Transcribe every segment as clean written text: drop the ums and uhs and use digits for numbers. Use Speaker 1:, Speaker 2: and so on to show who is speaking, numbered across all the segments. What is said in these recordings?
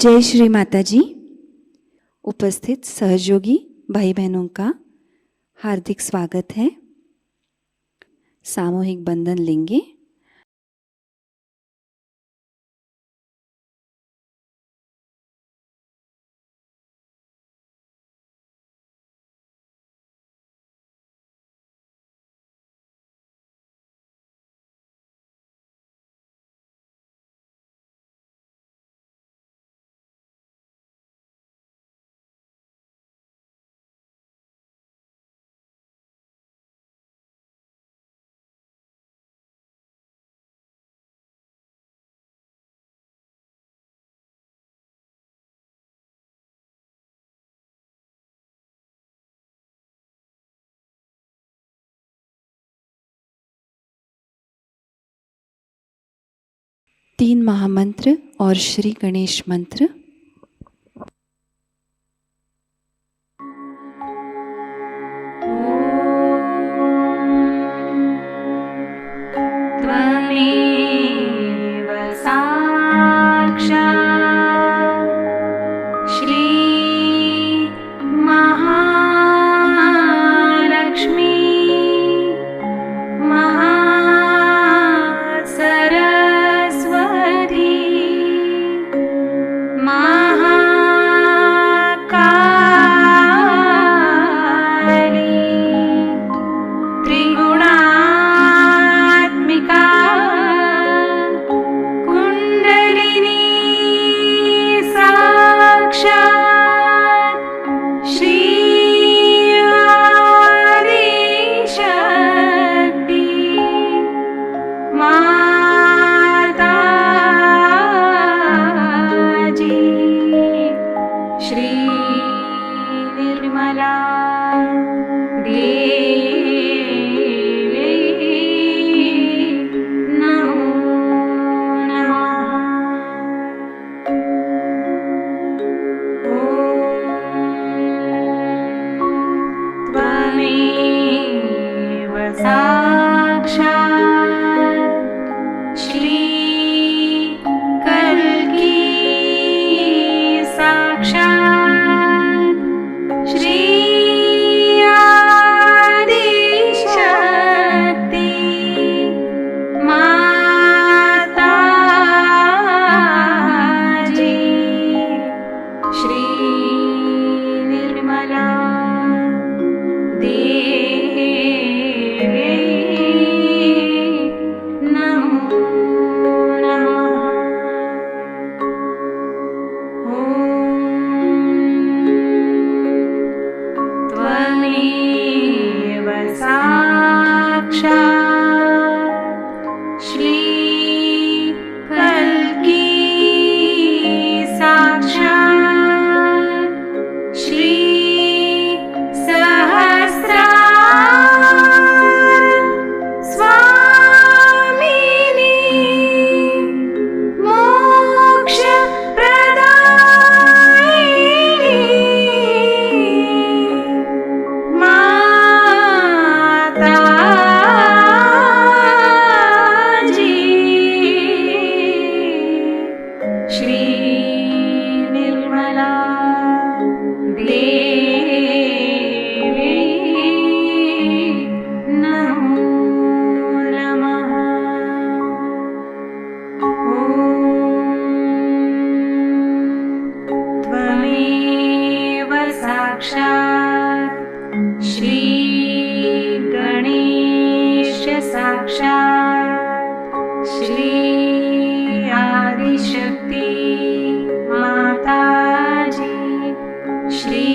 Speaker 1: जय श्री माताजी। उपस्थित सहयोगी भाई बहनों का हार्दिक स्वागत है। सामूहिक बंधन लेंगे। तीन महामंत्र और श्री गणेश मंत्र।
Speaker 2: त्वमेव साक्षात् श्री महालक्ष्मी महासरस्वती महाकाली त्रिगुणात्मिका कुंडलिनी साक्षात् श्री आदिशक्ति माताजी श्री निर्मला देवी नमो नमः। त्वमेव साक्षात् श्री कल्की साक्षात् श्री आदिशक्ति माताजी श्री निर्मला देवी नमो नमः। त्वमेव साक्षात् श्री कल्की साक्षात् श्री सहस्रार स्वामिनी मोक्ष प्रदायिनी माताजी श्री निर्मला देवी नमो नमः। त्वमेव साक्षात् श्री गणेश साक्षात् श्री आदिशक्ति माताजी श्री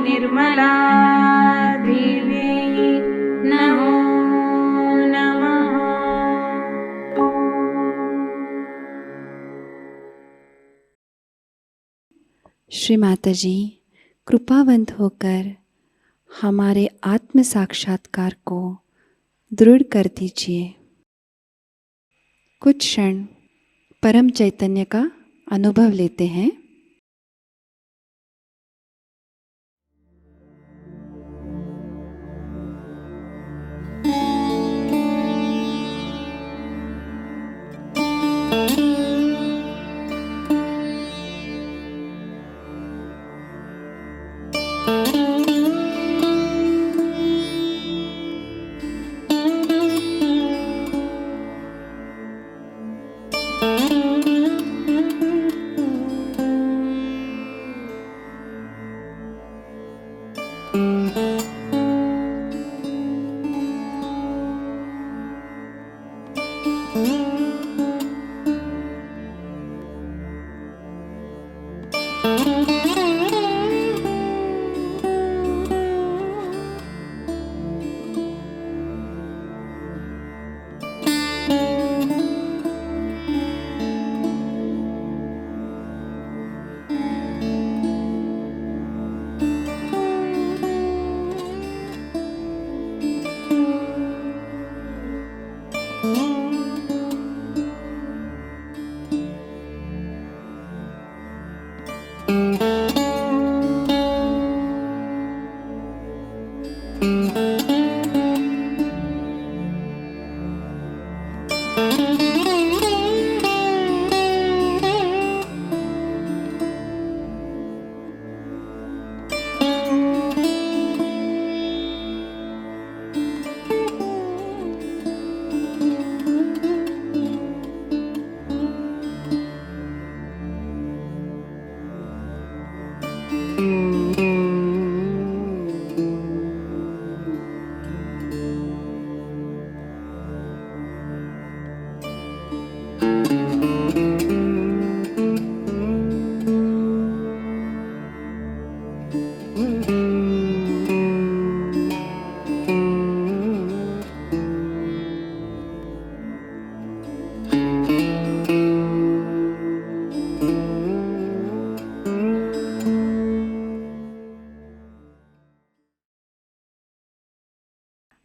Speaker 2: निर्मला देवी नमो नमः।
Speaker 1: श्री माताजी कृपावंत होकर हमारे आत्म साक्षात्कार को दृढ़ कर दीजिए। कुछ क्षण परम चैतन्य का अनुभव लेते हैं।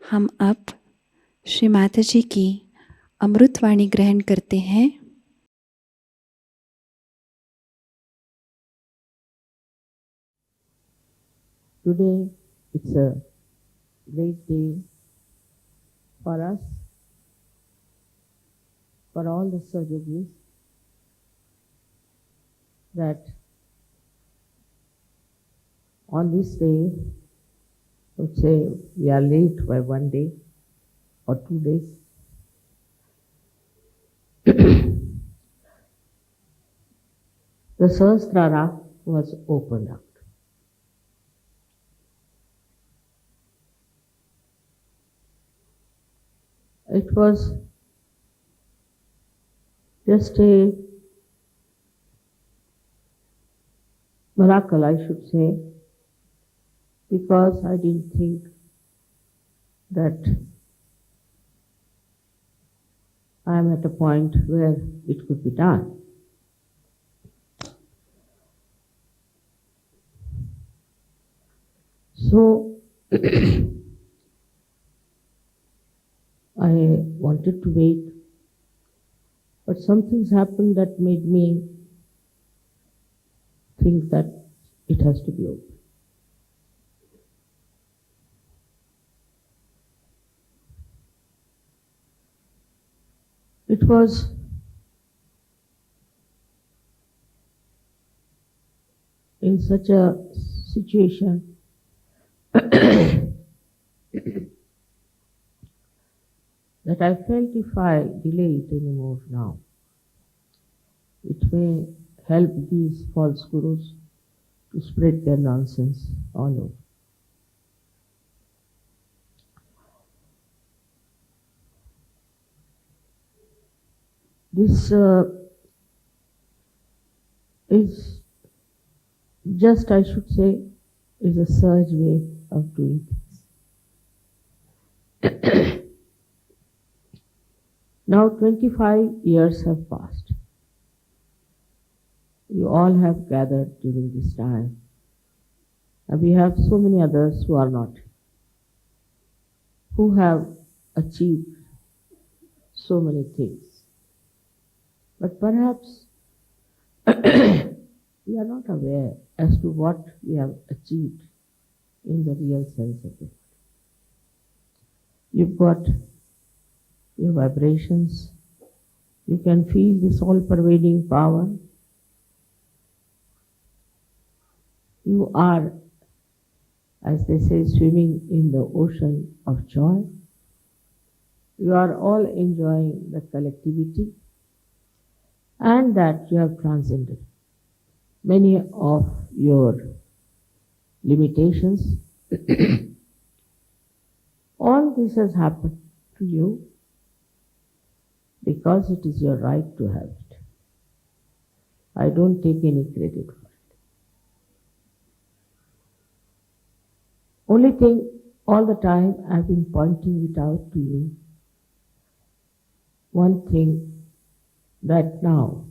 Speaker 1: हम अब श्री माताजी की अमृत वाणी ग्रहण करते हैं।
Speaker 3: Today it's a great day for us, for all the Sahajogis, that on this day, let's say we are late by 1 day or 2 days. The Sahastrara was opened up. It was just a miracle, I should say, because I didn't think that I am at a point where it could be done. So I wanted to wait, but some things happened that made me think that it has to be open. It was in such a situation that I felt if I delay it anymore now, it may help these false gurus to spread their nonsense all over. This is just, I should say, is a surge way of doing things. Now 25 years have passed. You all have gathered during this time. And we have so many others who are not, who have achieved so many things. But perhaps we are not aware as to what we have achieved in the real sense of it. You've got your vibrations. You can feel this all-pervading power. You are, as they say, swimming in the ocean of joy. You are all enjoying the collectivity and that you have transcended many of your limitations. All this has happened to you because it is your right to have it. I don't take any credit for it. Only thing, all the time I've been pointing it out to you. One thing, that now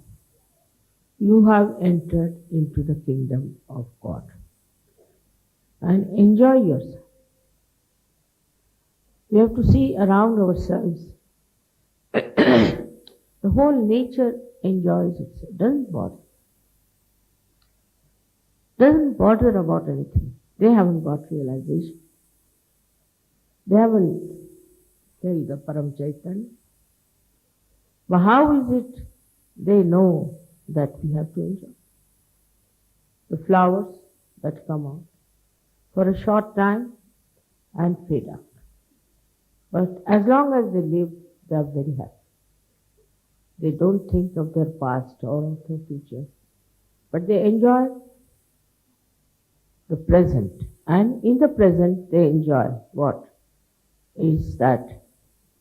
Speaker 3: you have entered into the kingdom of God and enjoy yourself. We have to see around ourselves. The whole nature enjoys itself, doesn't bother. doesn't bother about anything. They haven't got realization. They haven't felt the Param Chaitanya. But how is it they know that we have to enjoy? The flowers that come out for a short time and fade out. But as long as they live, they are very happy. They don't think of their past or of their future, but they enjoy the present. And in the present, they enjoy what? Is that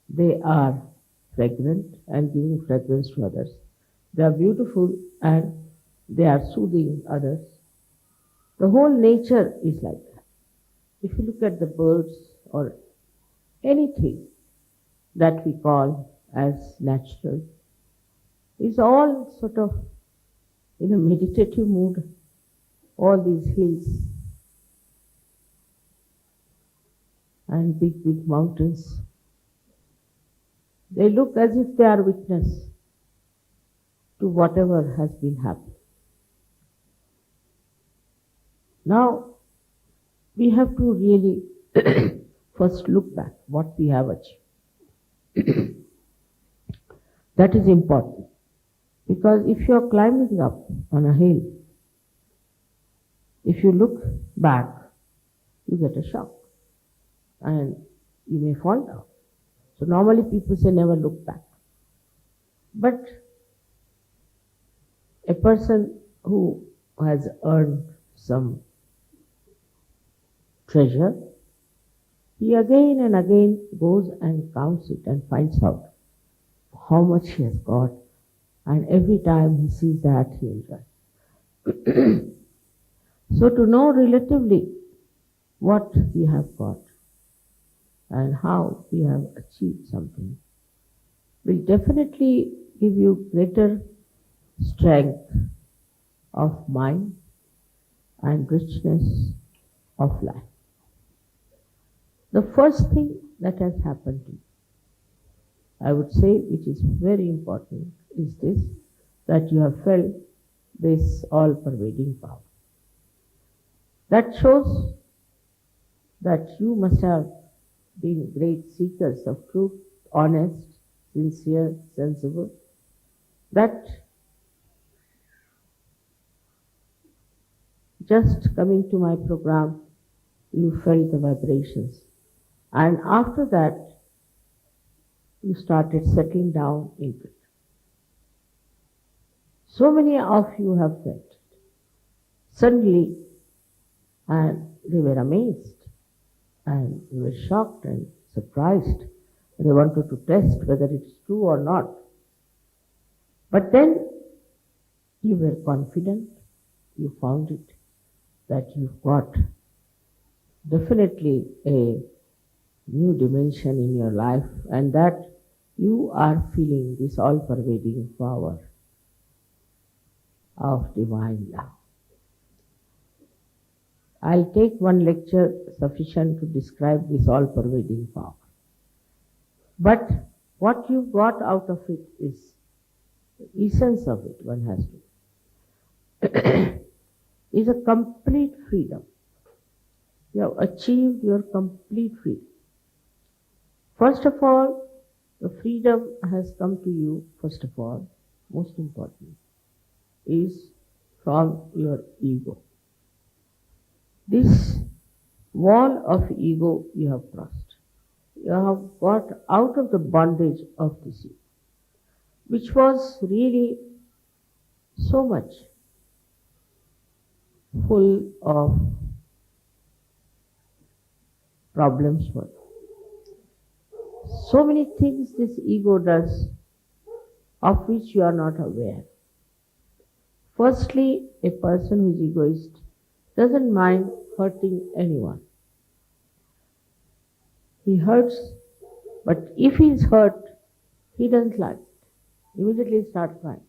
Speaker 3: they are fragrant and giving fragrance to others. They are beautiful and they are soothing others. The whole nature is like that. If you look at the birds or anything that we call as natural, it's all sort of in a meditative mood. All these hills and big, big mountains, they look as if they are witness to whatever has been happening. Now, we have to really first look back what we have achieved. That is important, because if you are climbing up on a hill, if you look back, you get a shock and you may fall down. So normally people say never look back. But a person who has earned some treasure, he again and again goes and counts it and finds out how much he has got, and every time he sees that, he enjoys. So to know relatively what we have got and how we have achieved something will definitely give you greater strength of mind and richness of life. The first thing that has happened to you, I would say, which is very important, is this, that you have felt this all-pervading power. That shows that you must have been great seekers of truth, honest, sincere, sensible. That just coming to my program, you felt the vibrations. And after that, you started settling down into it. So many of you have felt it suddenly, and they were amazed, and they were shocked and surprised. They wanted to test whether it's true or not. But then you were confident, you found it, that you've got definitely a new dimension in your life, and that you are feeling this all-pervading power of divine love. I'll take one lecture sufficient to describe this all-pervading power. But what you got out of it is the essence of it, one has to, is a complete freedom. You have achieved your complete freedom. First of all, the freedom has come to you, first of all, most important, is from your ego. This wall of ego you have crossed. You have got out of the bondage of this ego, which was really so much full of problems for you. So many things this ego does of which you are not aware. Firstly, a person who is egoist doesn't mind hurting anyone. He hurts, but if he is hurt, he doesn't like it. Immediately start crying.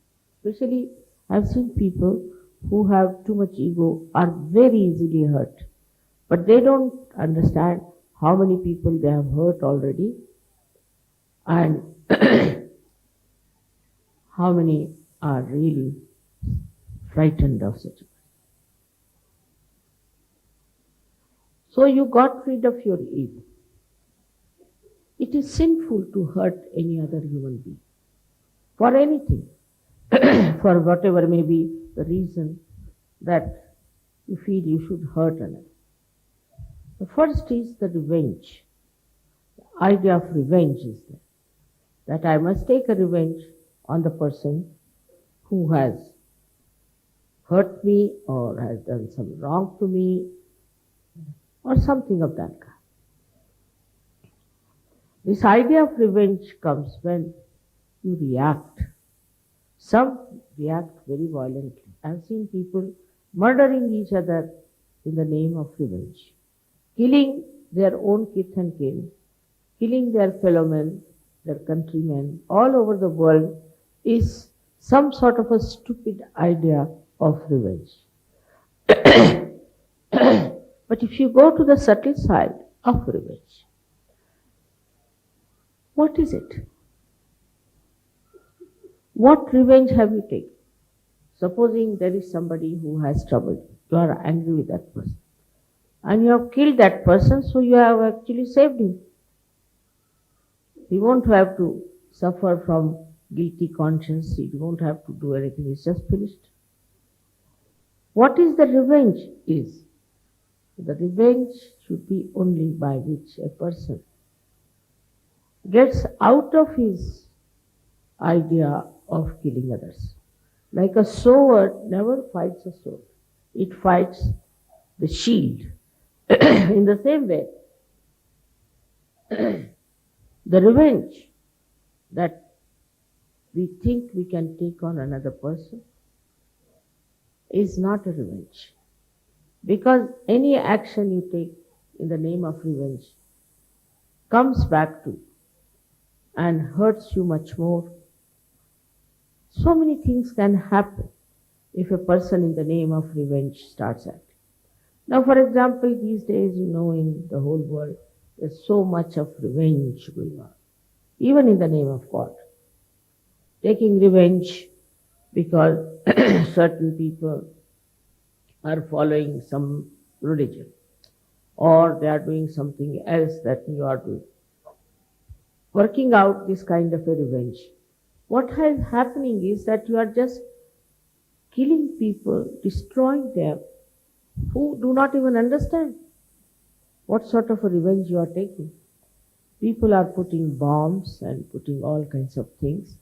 Speaker 3: Especially, I've seen people who have too much ego are very easily hurt. But they don't understand how many people they have hurt already, and how many are really frightened of such a person. So you got rid of your ego. It is sinful to hurt any other human being for anything, for whatever may be the reason that you feel you should hurt another. The first is the revenge. The idea of revenge is there, that I must take a revenge on the person who has hurt me or has done some wrong to me or something of that kind. This idea of revenge comes when you react. Some react very violently. I've seen people murdering each other in the name of revenge, killing their own kith and kin, killing their fellow men, their countrymen all over the world is some sort of a stupid idea of revenge. But if you go to the subtle side of revenge, what is it? What revenge have you taken? Supposing there is somebody who has troubled you, you are angry with that person, and you have killed that person, so you have actually saved him. He won't have to suffer from guilty conscience, he won't have to do anything, it's just finished. What is the revenge is? The revenge should be only by which a person gets out of his idea of killing others. Like a sword never fights a sword, it fights the shield. In the same way, the revenge that we think we can take on another person is not a revenge. Because any action you take in the name of revenge comes back to you and hurts you much more. So many things can happen if a person in the name of revenge starts acting. Now, for example, these days, in the whole world, there's so much of revenge going on, even in the name of God. Taking revenge because certain people are following some religion, or they are doing something else that you are doing. Working out this kind of a revenge. What is happening is that you are just killing people, destroying them, who do not even understand what sort of a revenge you are taking. People are putting bombs and putting all kinds of things.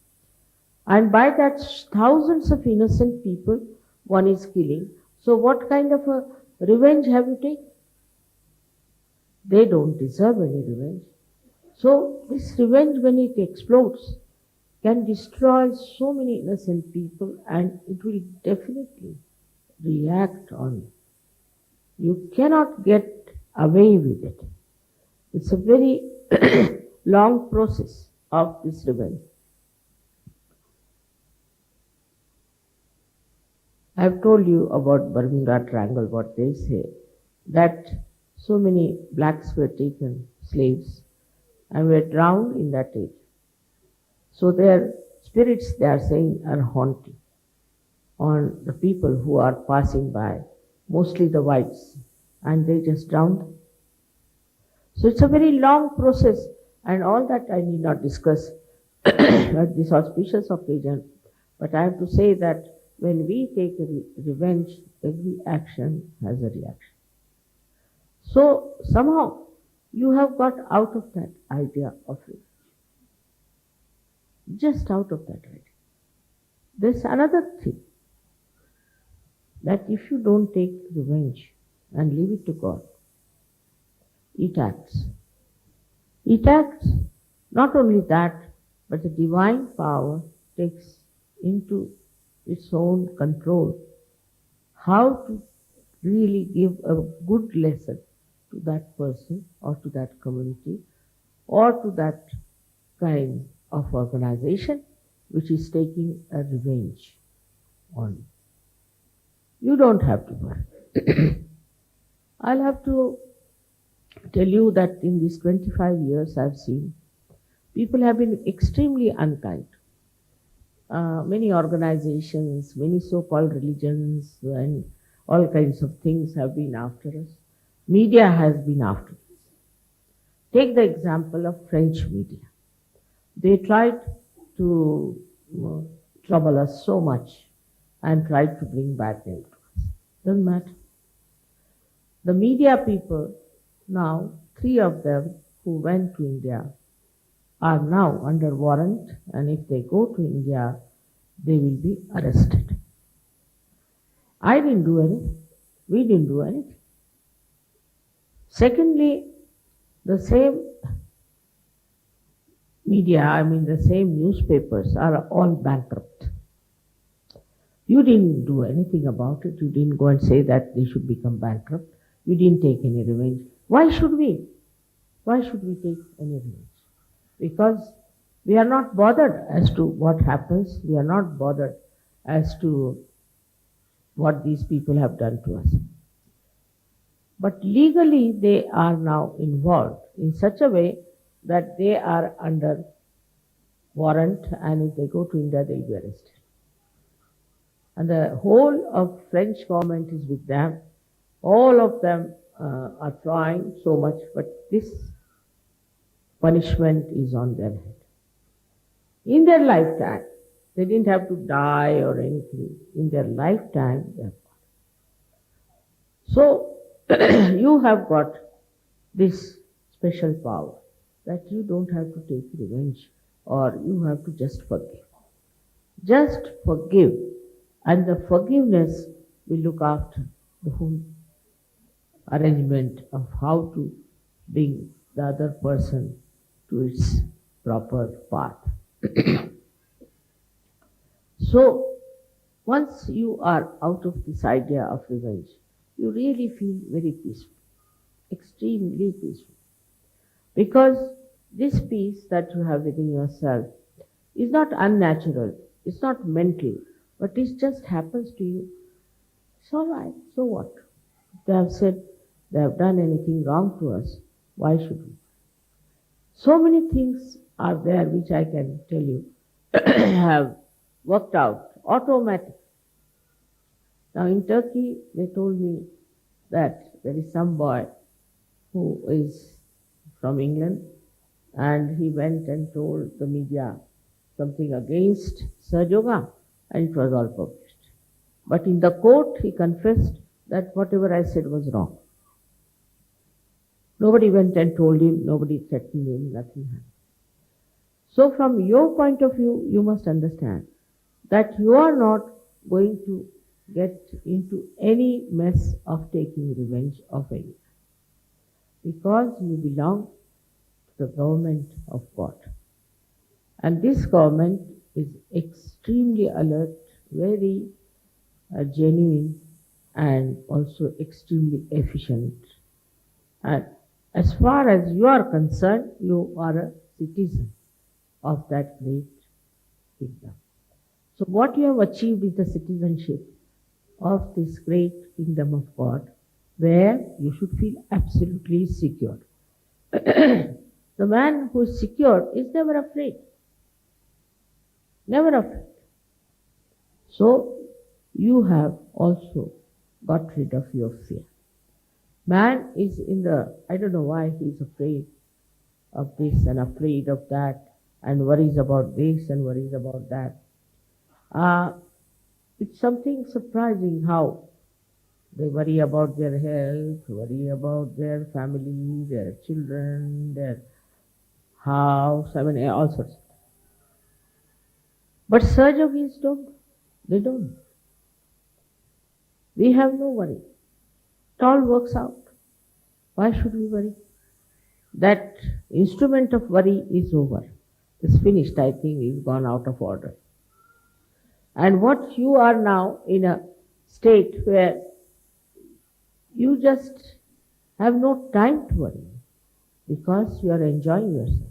Speaker 3: And by that, thousands of innocent people one is killing. So what kind of a revenge have you taken? They don't deserve any revenge. So this revenge, when it explodes, can destroy so many innocent people, and it will definitely react on you. You cannot get away with it. It's a very long process of this revenge. I have told you about Bermuda Triangle, what they say, that so many blacks were taken, slaves, and were drowned in that age. So their spirits, they are saying, are haunting on the people who are passing by, mostly the whites, and they just drown them. So it's a very long process, and all that I need not discuss at this auspicious occasion, but I have to say that when we take revenge, every action has a reaction. So somehow you have got out of that idea of revenge. Just out of that idea. There's another thing, that if you don't take revenge and leave it to God, it acts. It acts. Not only that, but the divine power takes into its own control how to really give a good lesson to that person or to that community or to that kind of organization which is taking a revenge on you. You don't have to worry. I'll have to tell you that in these 25 years I've seen people have been extremely unkind. Many organizations, many so-called religions and all kinds of things have been after us. Media has been after this. Take the example of French media. They tried to trouble us so much and tried to bring bad name to us. Doesn't matter. The media people now, 3 of them who went to India are now under warrant, and if they go to India, they will be arrested. I didn't do anything. We didn't do anything. Secondly, the same media, the same newspapers are all bankrupt. You didn't do anything about it. You didn't go and say that they should become bankrupt. You didn't take any revenge. Why should we? Why should we take any revenge? Because we are not bothered as to what happens. We are not bothered as to what these people have done to us. But legally they are now involved in such a way that they are under warrant, and if they go to India, they will be arrested. And the whole of French government is with them. All of them are trying so much, but this punishment is on their head. In their lifetime, they didn't have to die or anything. In their lifetime, they have got. So, you have got this special power that you don't have to take revenge, or you have to just forgive. Just forgive, and the forgiveness will look after the whole arrangement of how to bring the other person to its proper path. So, once you are out of this idea of revenge, you really feel very peaceful, extremely peaceful. Because this peace that you have within yourself is not unnatural, it's not mental, but it just happens to you. It's all right, so what? If they have said they have done anything wrong to us, why should we? So many things are there which I can tell you have worked out automatically. Now in Turkey, they told me that there is some boy who is from England, and he went and told the media something against Sahajayoga, and it was all published. But in the court, he confessed that whatever I said was wrong. Nobody went and told him, nobody threatened him, nothing happened. So from your point of view, you must understand that you are not going to get into any mess of taking revenge of anyone, because you belong to the government of God. And this government is extremely alert, very genuine, and also extremely efficient. And as far as you are concerned, you are a citizen of that great kingdom. So what you have achieved is the citizenship of this great kingdom of God, where you should feel absolutely secure. The man who is secure is never afraid. Never afraid. So you have also got rid of your fear. Man is I don't know why he is afraid of this and afraid of that, and worries about this and worries about that. It's something surprising how they worry about their health, worry about their family, their children, their house, all sorts. But Sahajogis don't. They don't. We have no worry. It all works out. Why should we worry? That instrument of worry is over. It's finished, I think. It's gone out of order. And what you are now in a state where you just have no time to worry, because you are enjoying yourself.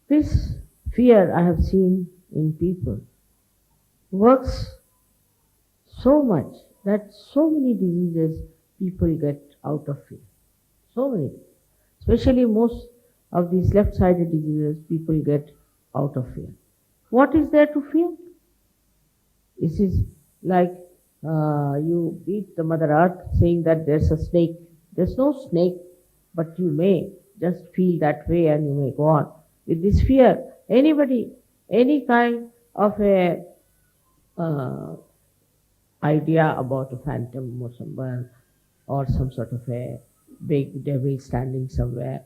Speaker 3: This fear I have seen in people works so much that so many diseases people get out of fear. So many. Especially most of these left-sided diseases people get out of fear. What is there to fear? This is like You beat the Mother Earth saying that there's a snake. There's no snake, but you may just feel that way and you may go on. With this fear, anybody, any kind of a uh, idea about a phantom or someone or some sort of a big devil standing somewhere,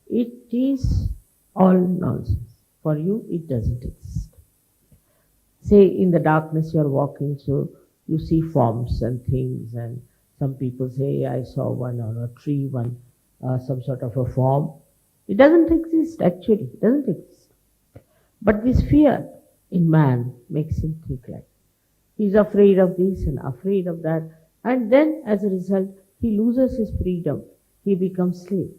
Speaker 3: it is all nonsense. For you, it doesn't exist. Say in the darkness you are walking, so you see forms and things, and some people say, I saw one on a tree, some sort of a form. It doesn't exist actually, it doesn't exist. But this fear in man makes him think like he's afraid of this and afraid of that, and then as a result he loses his freedom. He becomes slave.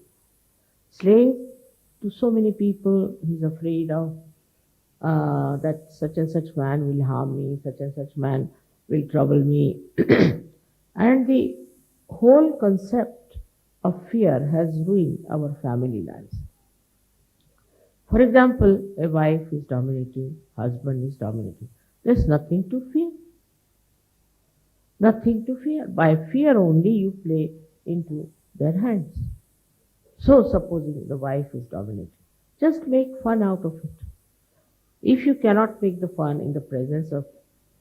Speaker 3: Slave to so many people. He's afraid of that such and such man will harm me, such and such man will trouble me. And the whole concept of fear has ruined our family lives. For example, a wife is dominating, husband is dominating. There's nothing to fear. Nothing to fear. By fear only you play into their hands. So supposing the wife is dominating, just make fun out of it. If you cannot make the fun in the presence of,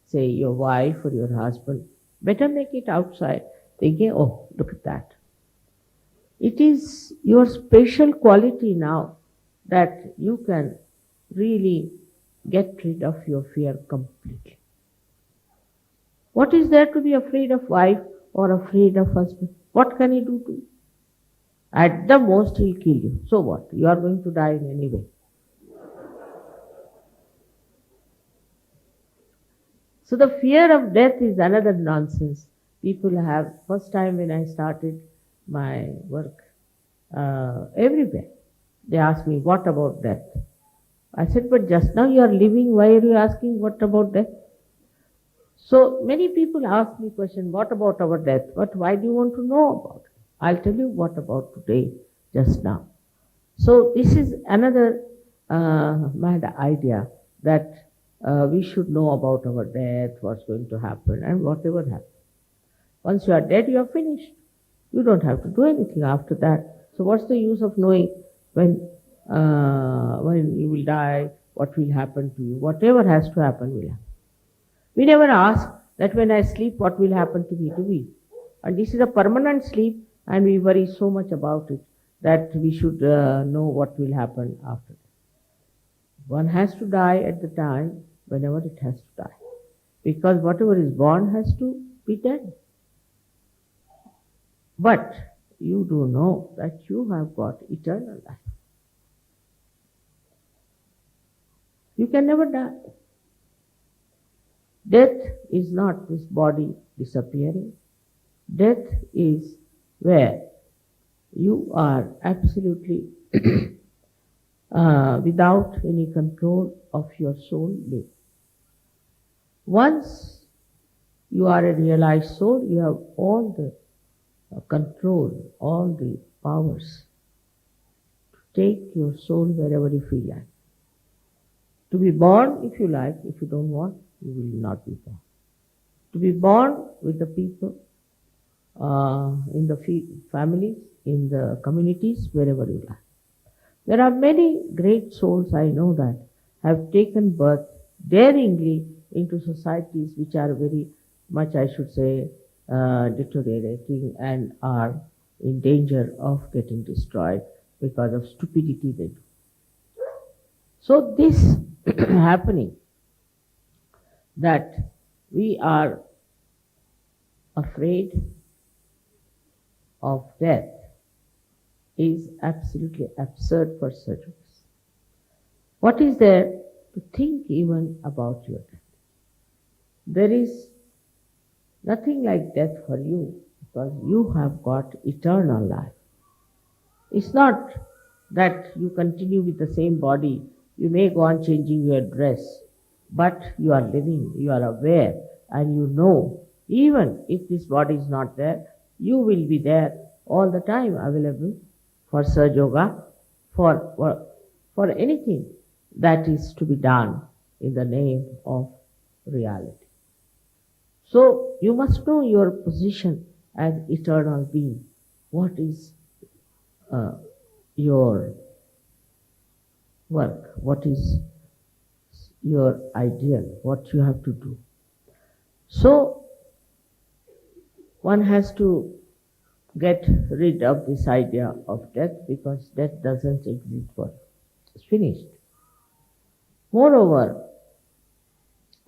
Speaker 3: say, your wife or your husband, better make it outside, thinking, oh, look at that. It is your special quality now that you can really get rid of your fear completely. What is there to be afraid of wife or afraid of husband? What can he do to you? At the most he'll kill you. So what? You are going to die in any way. So the fear of death is another nonsense people have. First time when I started my work, everywhere, they asked me, what about death? I said, but just now you are living, why are you asking what about death? So many people ask me question, what about our death? But why do you want to know about it? I'll tell you what about today, just now. So this is another mad idea that we should know about our death, what's going to happen, and whatever happens. Once you are dead, you are finished. You don't have to do anything after that. So what's the use of knowing when you will die, what will happen to you? Whatever has to happen will happen. We never ask that when I sleep, what will happen to me, do we? And this is a permanent sleep, and we worry so much about it that we should know what will happen after that. One has to die at the time whenever it has to die. Because whatever is born has to be dead. But you do know that you have got eternal life. You can never die. Death is not this body disappearing. Death is where you are absolutely without any control of your soul living. Once you are a realized soul, you have all the control, all the powers to take your soul wherever you feel like. To be born if you like, if you don't want, you will not be born. To be born with the people, in the families, in the communities, wherever you like. There are many great souls, I know that, have taken birth daringly into societies which are very much, I should say, deteriorating and are in danger of getting destroyed because of stupidity they do. So this happening, that we are afraid of death, is absolutely absurd for such of us. What is there to think even about your death? There is nothing like death for you because you have got eternal life. It's not that you continue with the same body. You may go on changing your dress, but you are living, you are aware, and you know, even if this body is not there, you will be there all the time, available for Sahajayoga, for anything that is to be done in the name of reality. So you must know your position as eternal being. What is your work? What is your ideal? What you have to do? So one has to get rid of this idea of death, because death doesn't exist for us. It's finished. Moreover,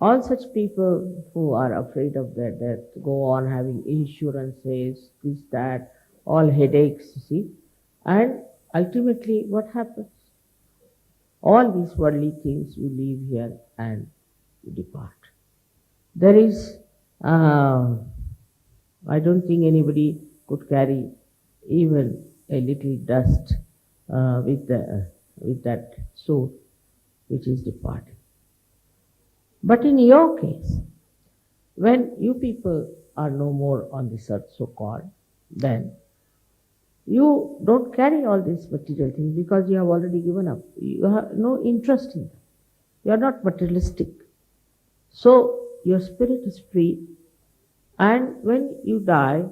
Speaker 3: all such people who are afraid of their death go on having insurances, this, that, all headaches, you see. And ultimately, what happens? All these worldly things, you leave here and you depart. There is, I don't think anybody could carry even a little dust with that soul which is departing. But in your case, when you people are no more on this earth, so-called, then you don't carry all these material things because you have already given up. You have no interest in them. You are not materialistic. So your spirit is free, and when you die,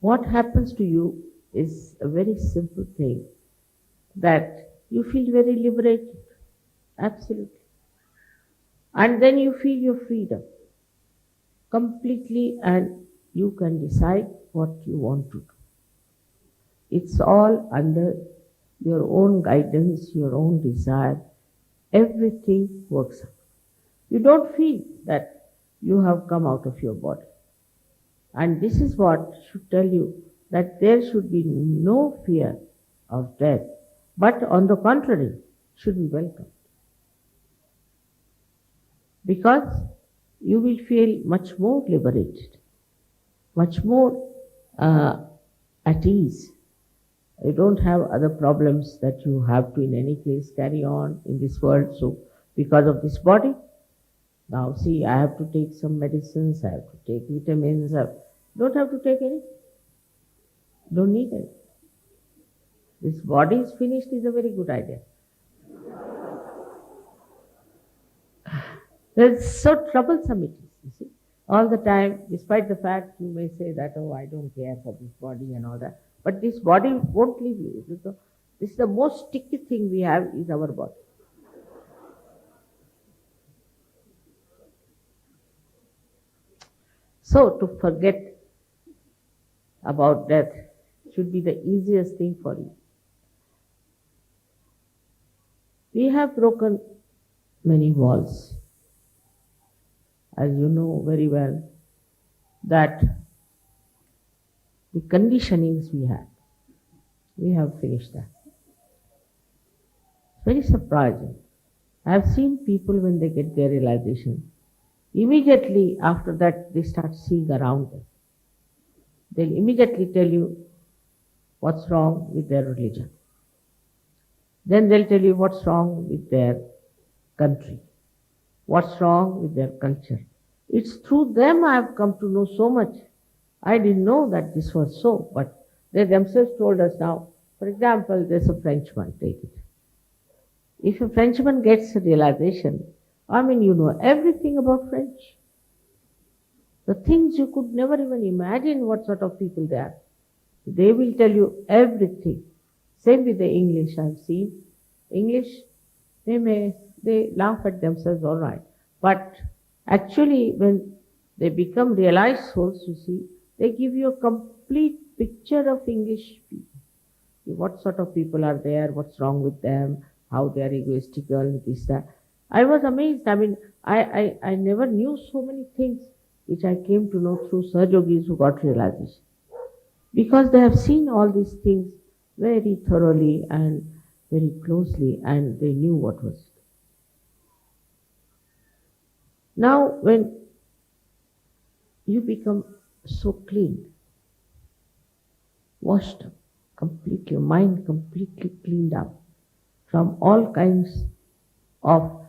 Speaker 3: what happens to you is a very simple thing, that you feel very liberated, absolutely. And then you feel your freedom completely, and you can decide what you want to do. It's all under your own guidance, your own desire. Everything works out. You don't feel that you have come out of your body. And this is what should tell you that there should be no fear of death, but on the contrary, should be welcomed. Because you will feel much more liberated, much more at ease. You don't have other problems that you have to in any case carry on in this world. So because of this body, now see, I have to take some medicines, I have to take vitamins, I don't have to take any. Don't need it. This body is finished is a very good idea. It's so troublesome it is, you see. All the time, despite the fact you may say that, oh, I don't care for this body and all that, but this body won't leave you. This is the most sticky thing we have is our body. So to forget about death should be the easiest thing for you. We have broken many walls. As you know very well, that the conditionings we have finished that. It's very surprising. I have seen people when they get their realization, immediately after that they start seeing around them. They'll immediately tell you what's wrong with their religion. Then they'll tell you what's wrong with their country, what's wrong with their culture. It's through them I have come to know so much. I didn't know that this was so, but they themselves told us now. For example, there's a Frenchman, take it. If a Frenchman gets a realization, you know everything about French. The things you could never even imagine what sort of people they are. They will tell you everything. Same with the English I've seen. English, they laugh at themselves, all right. But actually, when they become realized souls, you see, they give you a complete picture of English people. What sort of people are there, what's wrong with them, how they are egoistical, this, that. I was amazed. I never knew so many things which I came to know through Sahajogis who got realization. Because they have seen all these things very thoroughly and very closely, and they knew what was it. Now, when you become so clean, washed up completely, your mind completely cleaned up from all kinds of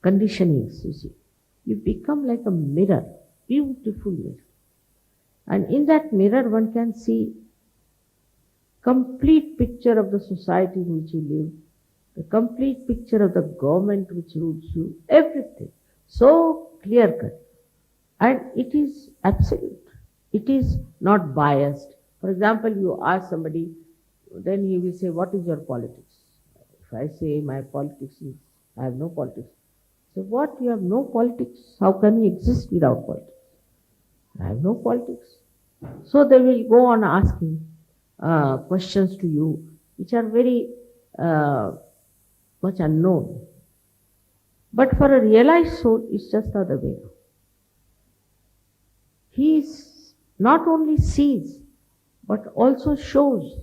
Speaker 3: conditionings, you see, you become like a mirror, beautiful mirror. And in that mirror, one can see complete picture of the society in which you live, the complete picture of the government which rules you, everything. so clear cut, and it is absolute. It is not biased. For example, you ask somebody, then he will say, what is your politics? If I say my politics is, I have no politics. So what, you have no politics? How can you exist without politics? I have no politics. So they will go on asking questions to you which are very much unknown. But for a realized soul, it's just the other way. He not only sees, but also shows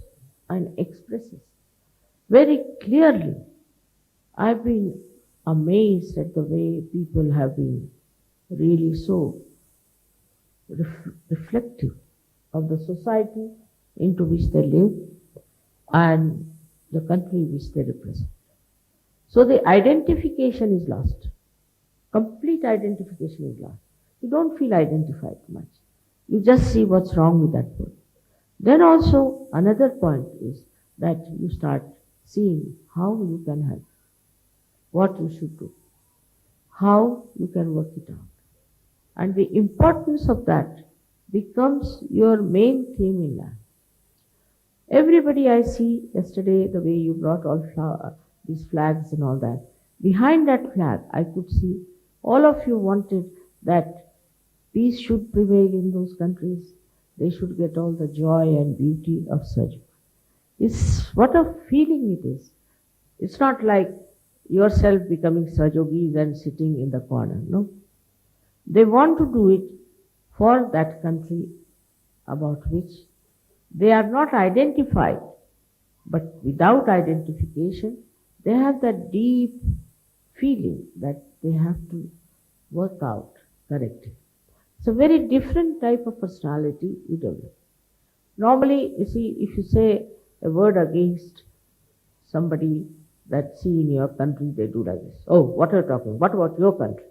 Speaker 3: and expresses very clearly. I've been amazed at the way people have been really so reflective of the society into which they live and the country which they represent. So the identification is lost. Complete identification is lost. You don't feel identified much. You just see what's wrong with that person. Then also another point is that you start seeing how you can help, what you should do, how you can work it out. And the importance of that becomes your main theme in life. Everybody I see yesterday, the way you brought all these flags and all that, behind that flag I could see all of you wanted that peace should prevail in those countries. They should get all the joy and beauty of Sahajayoga. It's what a feeling it is. It's not like yourself becoming Sahajogis and sitting in the corner, no. They want to do it for that country about which they are not identified, but without identification, they have that deep feeling that they have to work out correctly. It's a very different type of personality you develop. Normally, you see, if you say a word against somebody that see in your country, they do like this. Oh, what are you talking? What about your country?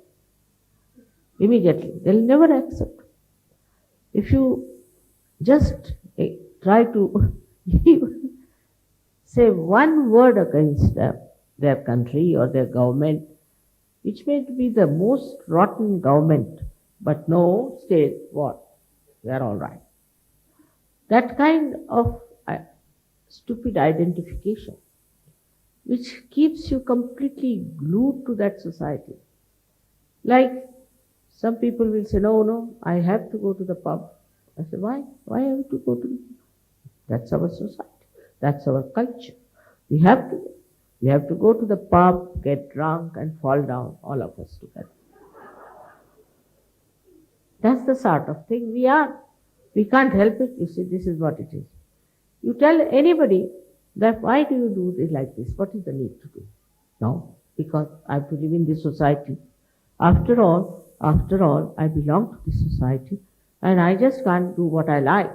Speaker 3: Immediately, they'll never accept. If you just try to say one word against their country or their government, which may be the most rotten government, but no, state, what? They are all right. That kind of stupid identification, which keeps you completely glued to that society. Like some people will say, no, I have to go to the pub. I say, why? Why have to go to the pub? That's our society. That's our culture. We have to go. We have to go to the pub, get drunk and fall down, all of us together. That's the sort of thing we are. We can't help it. You see, this is what it is. You tell anybody that why do you do this like this? What is the need to do? No, because I have to live in this society. After all, I belong to this society and I just can't do what I like.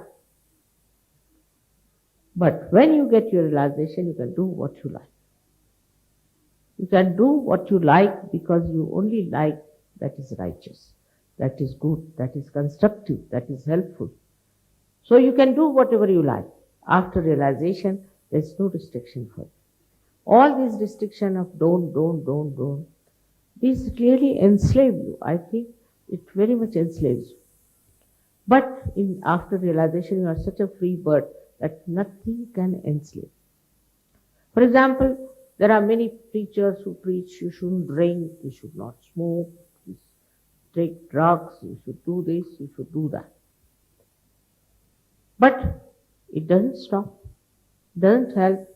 Speaker 3: But when you get your realization, you can do what you like. You can do what you like because you only like that is righteous, that is good, that is constructive, that is helpful. So you can do whatever you like. After realization, there is no restriction for it. All these restriction of don't, these really enslave you. I think it very much enslaves you. But after realization, you are such a free bird that nothing can enslave. For example, there are many preachers who preach you shouldn't drink, you should not smoke, you should take drugs, you should do this, you should do that. But it doesn't stop, doesn't help.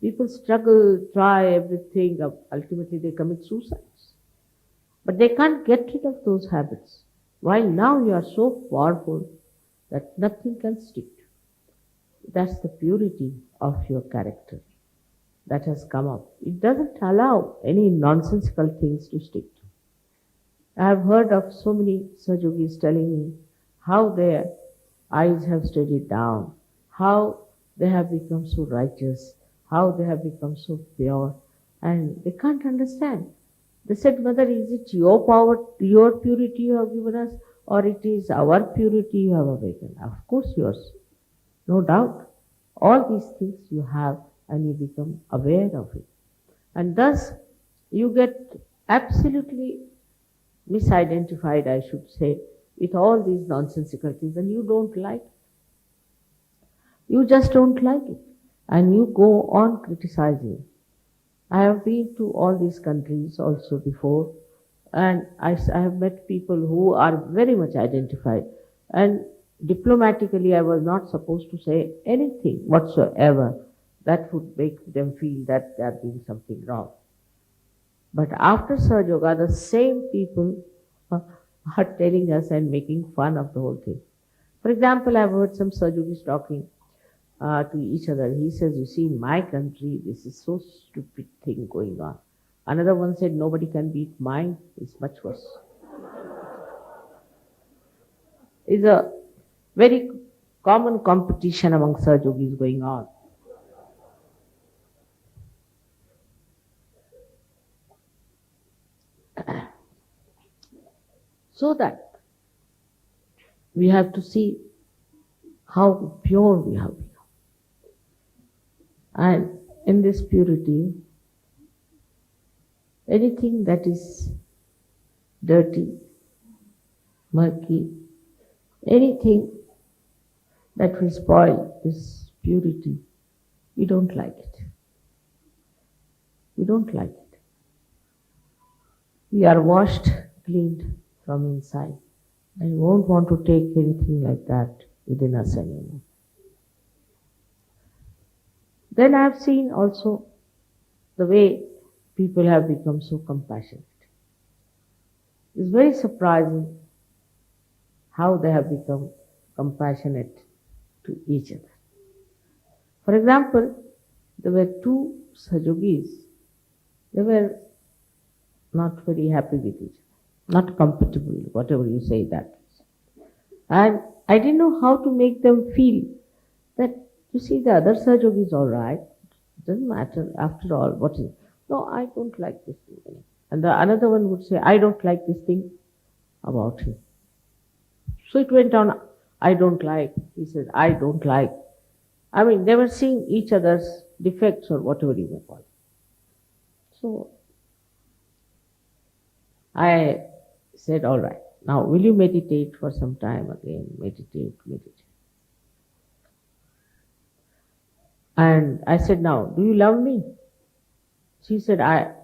Speaker 3: People struggle, try everything, ultimately they commit suicides. But they can't get rid of those habits. While now you are so powerful that nothing can stick to you. That's the purity of your character that has come up. It doesn't allow any nonsensical things to stick to. I have heard of so many Sahajogis telling me how their eyes have steadied down, how they have become so righteous, how they have become so pure, and they can't understand. They said, Mother, is it your power, your purity you have given us, or it is our purity you have awakened? Of course yours, no doubt. All these things you have and you become aware of it. And thus you get absolutely misidentified, I should say, with all these nonsensical things, and you don't like it. You just don't like it. And you go on criticizing. I have been to all these countries also before, and I have met people who are very much identified. And diplomatically, I was not supposed to say anything whatsoever that would make them feel that they are doing something wrong. But after Sahaja, the same people are telling us and making fun of the whole thing. For example, I've heard some Sahajogis talking to each other. He says, you see, in my country, this is so stupid thing going on. Another one said, nobody can beat mine. It's much worse. It's a very common competition among Sahajogis going on. So that we have to see how pure we have become. And in this purity, anything that is dirty, murky, anything that will spoil this purity, we don't like it. We don't like it. We are washed, cleaned from inside, and we won't want to take anything like that within us anymore. Then I have seen also the way people have become so compassionate. It's very surprising how they have become compassionate to each other. For example, there were two Sahajogis. They were not very happy with each other, not compatible, whatever you say that. And I didn't know how to make them feel that, you see, the other Sahajogi is all right. It doesn't matter, after all, what is. No, I don't like this thing. And the another one would say, I don't like this thing about him. So it went on, I don't like. He said, I don't like. I mean, they were seeing each other's defects or whatever you may call it. So I said, all right, now will you meditate for some time again? Meditate. And I said, now, do you love me? She said,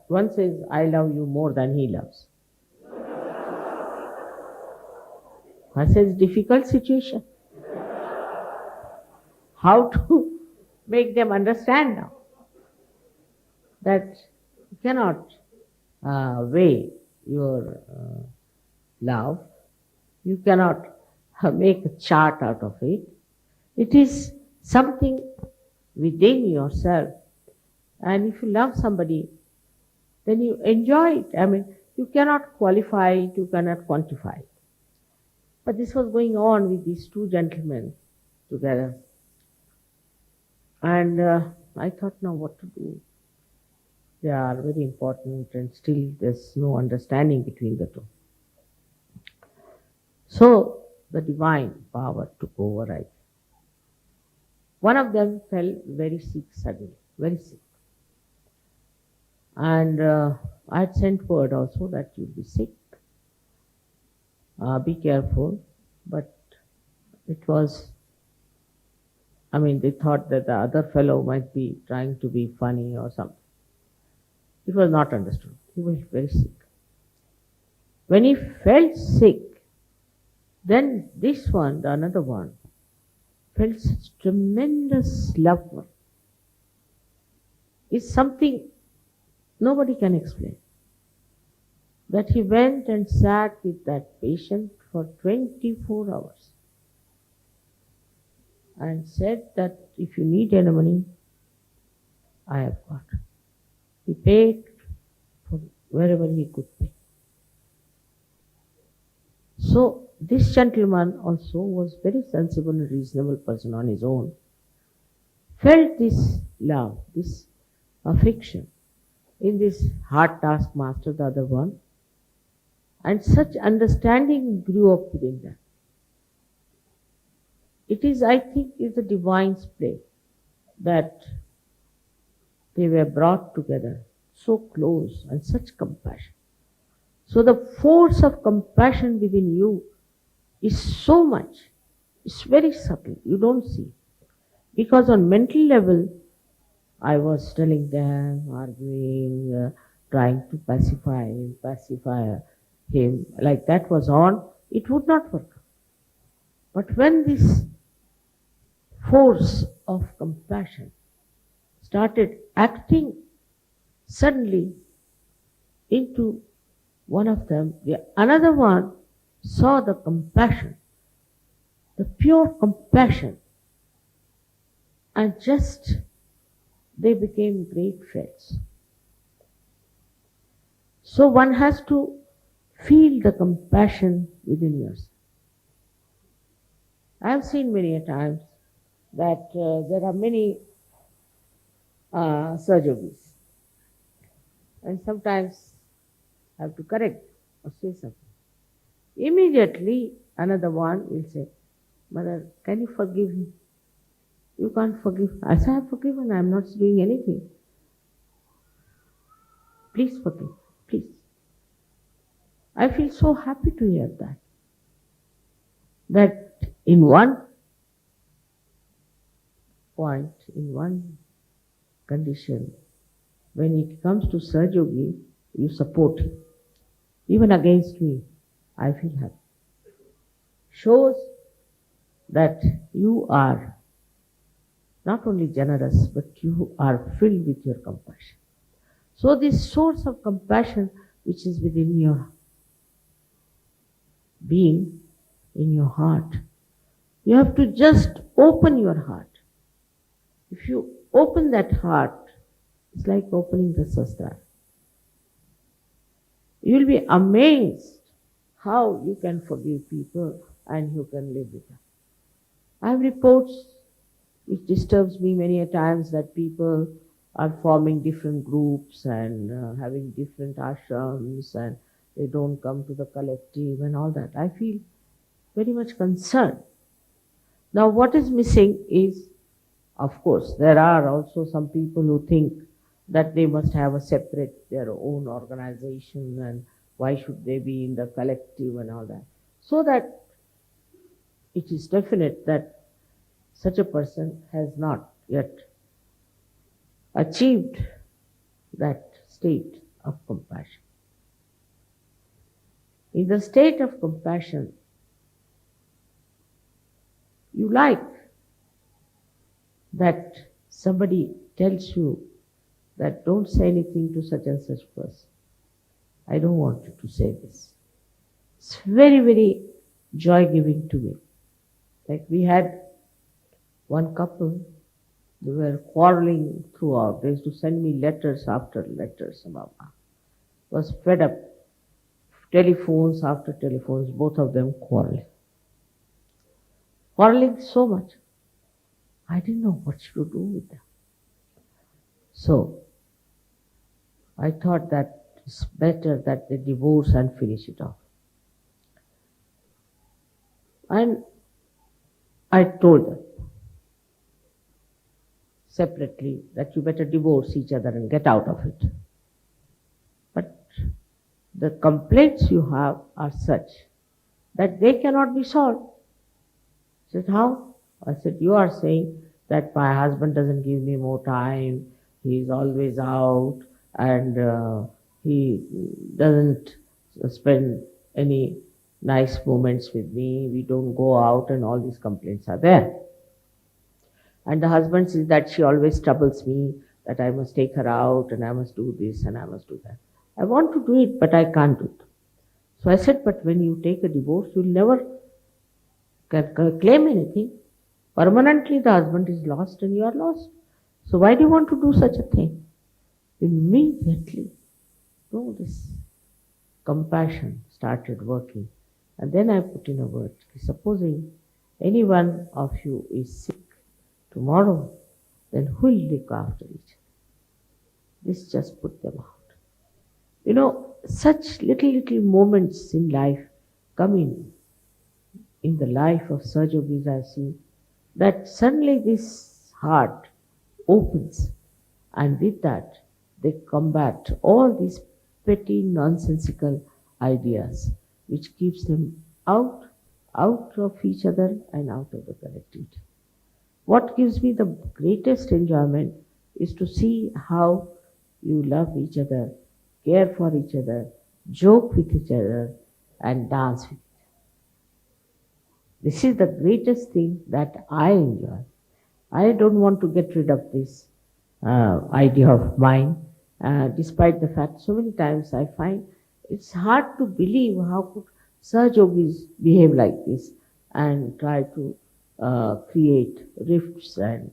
Speaker 3: one says, I love you more than he loves. I said, difficult situation. How to make them understand now that you cannot weigh your love. You cannot make a chart out of it. It is something within yourself. And if you love somebody, then you enjoy it. I mean, you cannot qualify it, you cannot quantify it. But this was going on with these two gentlemen together. And I thought, now what to do? They are very important and still there's no understanding between the two. So the divine power took over, right? One of them fell very sick suddenly, very sick. And I had sent word also that you'll be sick. Be careful. But it was, I mean, they thought that the other fellow might be trying to be funny or something. It was not understood. He was very sick. When he felt sick, then this one, the another one, felt such tremendous love for him. It's something nobody can explain. That he went and sat with that patient for 24 hours and said that if you need any money, I have got. He paid for wherever he could pay. So this gentleman also was very sensible and reasonable person on his own. Felt this love, this affection in this hard taskmaster, the other one, and such understanding grew up within them. It is, I think, is the divine's play that they were brought together so close and such compassion. So the force of compassion within you is so much. It's very subtle. You don't see. Because on mental level, I was telling them, arguing, trying to pacify him. Like that was on, it would not work. But when this force of compassion started acting suddenly into one of them, the another one saw the compassion, the pure compassion, and just they became great friends. So one has to feel the compassion within yourself. I have seen many a times that there are many surgeries, and sometimes I have to correct or say something. Immediately another one will say, Mother, can you forgive me? You can't forgive. I say, I have forgiven, I am not doing anything. Please forgive, please. I feel so happy to hear that. That in one point, in one condition, when it comes to Sahajayogi, you support him. Even against me, I feel happy. Shows that you are not only generous, but you are filled with your compassion. So this source of compassion which is within your being, in your heart, you have to just open your heart. If you open that heart, it's like opening the Sahastrara. You will be amazed how you can forgive people and you can live with them. I have reports which disturbs me many a times that people are forming different groups and having different ashrams and they don't come to the collective and all that. I feel very much concerned. Now what is missing is, of course, there are also some people who think that they must have a separate, their own organization and why should they be in the collective and all that. So that it is definite that such a person has not yet achieved that state of compassion. In the state of compassion, you like that somebody tells you that don't say anything to such and such person. I don't want you to say this. It's very, very joy-giving to me. Like we had one couple, they were quarreling throughout. They used to send me letters after letters. Was fed up. Telephones after telephones, both of them quarreling. Quarreling so much. I didn't know what to do with them. So, I thought that it's better that they divorce and finish it off. And I told them separately that you better divorce each other and get out of it. But the complaints you have are such that they cannot be solved. I said, how? I said, you are saying that my husband doesn't give me more time, he is always out, and he doesn't spend any nice moments with me, we don't go out, and all these complaints are there. And the husband says that she always troubles me, that I must take her out, and I must do this, and I must do that. I want to do it, but I can't do it. So I said, but when you take a divorce, you'll never claim anything. Permanently the husband is lost and you are lost. So why do you want to do such a thing? Immediately, this compassion started working. And then I put in a word. Supposing any one of you is sick tomorrow, then who will look after each other? This just put them out. Such little moments in life come in the life of Sahajayogi I see, that suddenly this heart opens, and with that they combat all these petty, nonsensical ideas, which keeps them out of each other and out of the collectivity. What gives me the greatest enjoyment is to see how you love each other, care for each other, joke with each other, and dance with each other. This is the greatest thing that I enjoy. I don't want to get rid of this idea of mine, despite the fact so many times I find it's hard to believe how could Sahajogis behave like this and try to create rifts and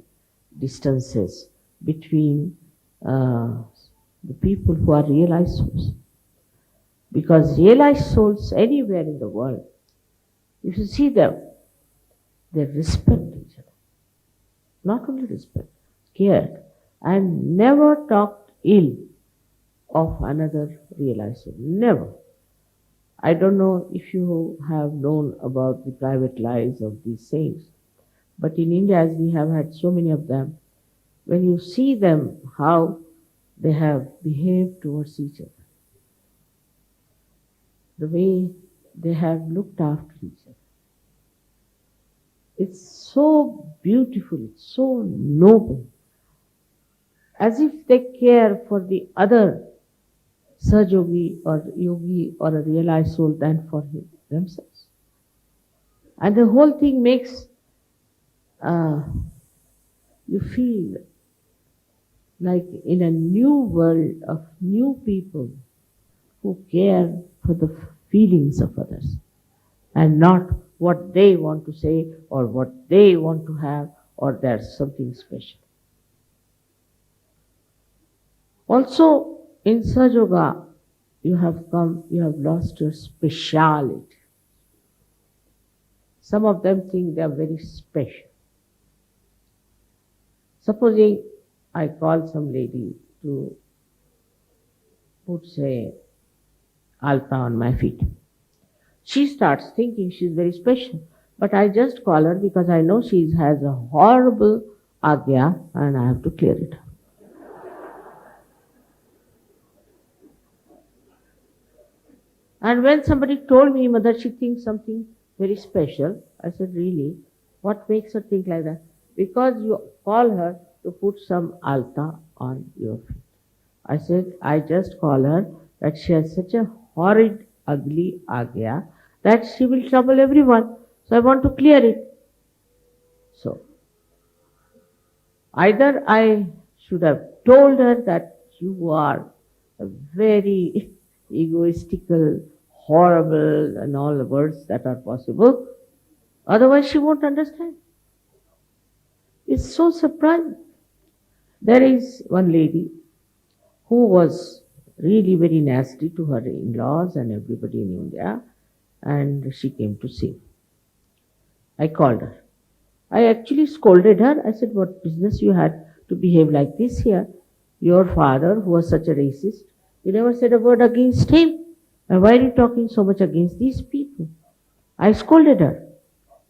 Speaker 3: distances between the people who are realized souls. Because realized souls anywhere in the world, if you see them, they respect each other. Not only respect, care, and never talked ill of another realized soul. Never. I don't know if you have known about the private lives of these saints, but in India, as we have had so many of them, when you see them, how they have behaved towards each other, the way they have looked after each other, it's so beautiful, it's so noble, as if they care for the other Sahajogi or yogi or a realized soul than for themselves. And the whole thing makes you feel like in a new world of new people who care for the feelings of others and not what they want to say or what they want to have or there's something special. Also, in Sahajoga, you have lost your speciality. Some of them think they are very special. Supposing I call some lady to put, say, alta on my feet. She starts thinking she's very special. But I just call her because I know she has a horrible agya and I have to clear it. And when somebody told me, Mother, she thinks something very special, I said, really? What makes her think like that? Because you call her to put some alta on your feet. I said, I just call her that she has such a horrid, ugly agya that she will trouble everyone. So I want to clear it. So, either I should have told her that you are a very egoistical, horrible, and all the words that are possible. Otherwise, she won't understand. It's so surprising. There is one lady who was really very nasty to her in-laws and everybody in India, and she came to see me. I called her. I actually scolded her. I said, what business you had to behave like this here? Your father, who was such a racist, you never said a word against him. And why are you talking so much against these people? I scolded her.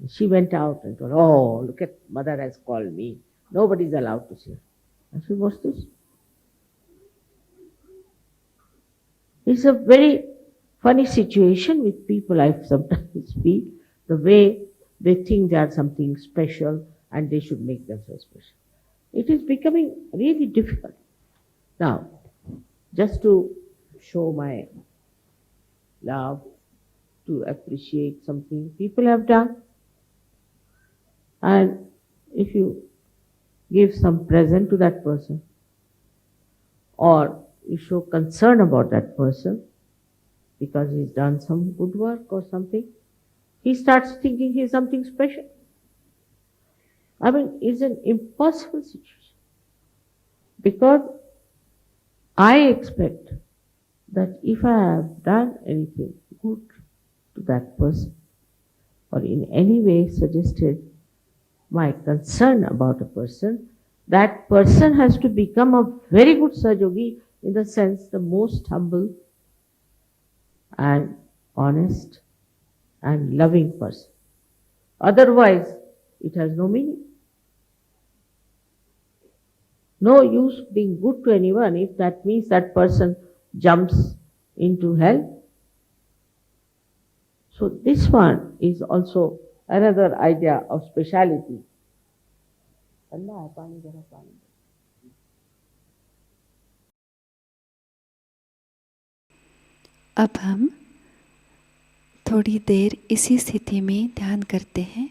Speaker 3: She went out and told, oh, look at Mother has called me. Nobody's allowed to see her. I said, what's this? It's a very funny situation with people, I sometimes feel, the way they think they are something special and they should make themselves special. It is becoming really difficult. Now, just to show my love, to appreciate something people have done, and if you give some present to that person, or you show concern about that person because he's done some good work or something, he starts thinking he's something special. I mean, it's an impossible situation. Because I expect that if I have done anything good to that person, or in any way suggested my concern about a person, that person has to become a very good Sahajogi, in the sense the most humble and honest and loving person. Otherwise, it has no meaning. No use being good to anyone if that means that person jumps into hell. So this one is also another idea of speciality.
Speaker 1: अब हम थोड़ी देर इसी स्थिति में ध्यान करते हैं।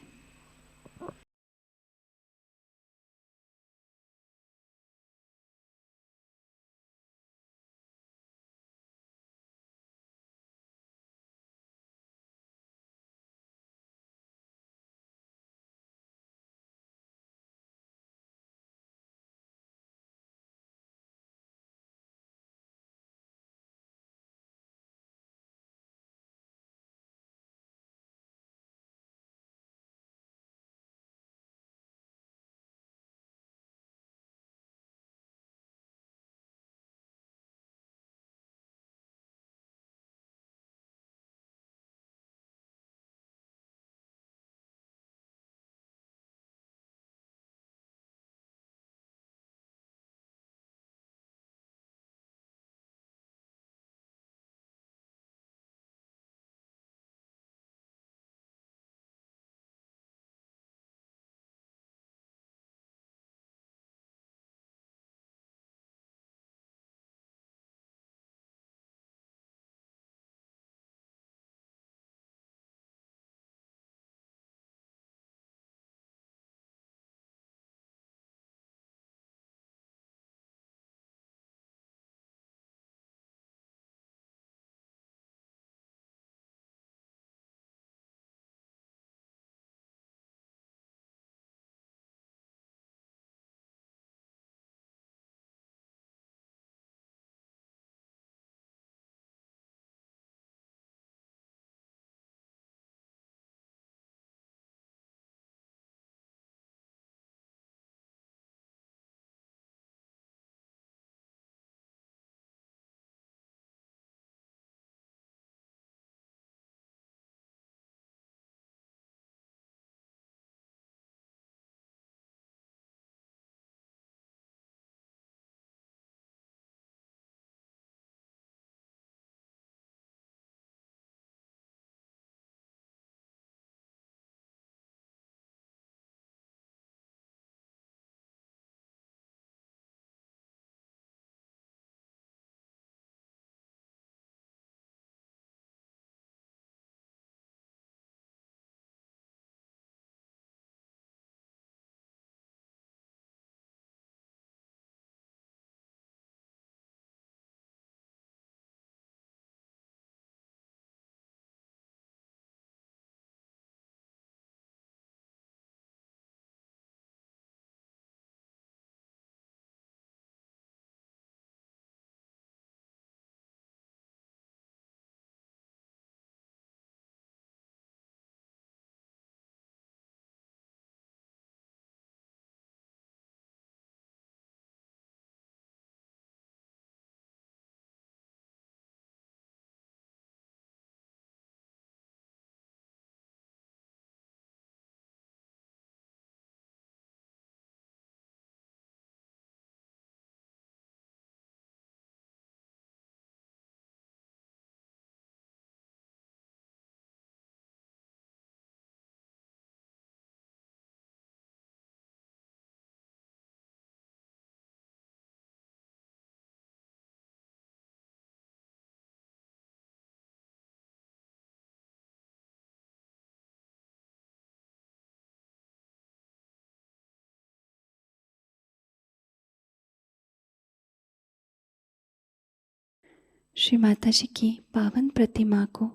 Speaker 1: श्री माता जी की पावन प्रतिमा को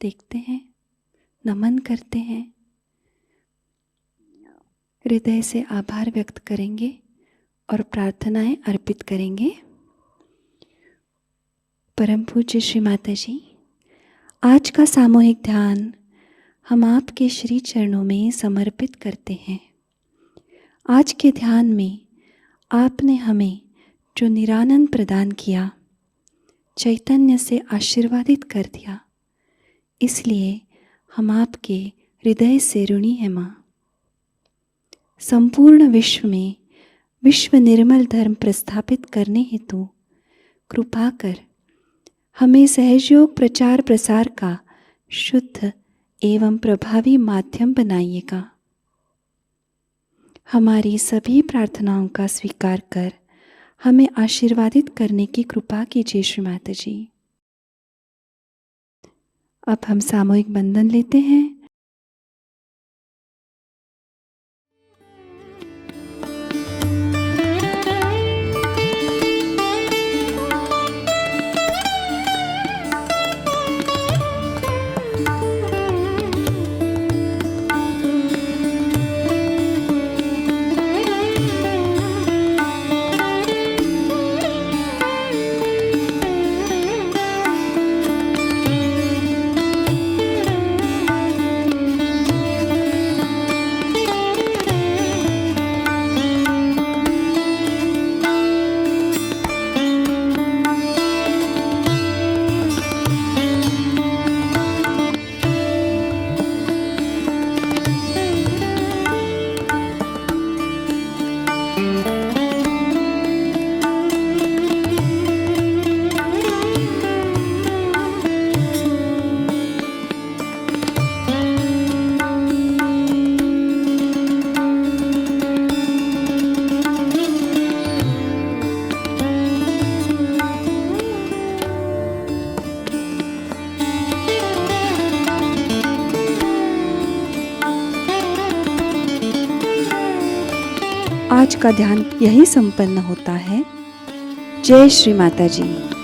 Speaker 1: देखते हैं, नमन करते हैं, हृदय से आभार व्यक्त करेंगे और प्रार्थनाएं अर्पित करेंगे। परम पूज्य श्री माता जी, आज का सामूहिक ध्यान हम आपके श्री चरणों में समर्पित करते हैं। आज के ध्यान में आपने हमें जो निरानंद प्रदान किया, चैतन्य से आशीर्वादित कर दिया, इसलिए हम आपके हृदय से ऋणी हैं माँ। संपूर्ण विश्व में विश्व निर्मल धर्म प्रस्थापित करने हेतु कृपा कर हमें सहयोग प्रचार प्रसार का शुद्ध एवं प्रभावी माध्यम बनाइएगा। हमारी सभी प्रार्थनाओं का स्वीकार कर हमें आशीर्वादित करने की कृपा कीजिए श्री माताजी। अब हम सामूहिक बंधन लेते हैं। आज का ध्यान यही संपन्न होता है। जय श्री माताजी।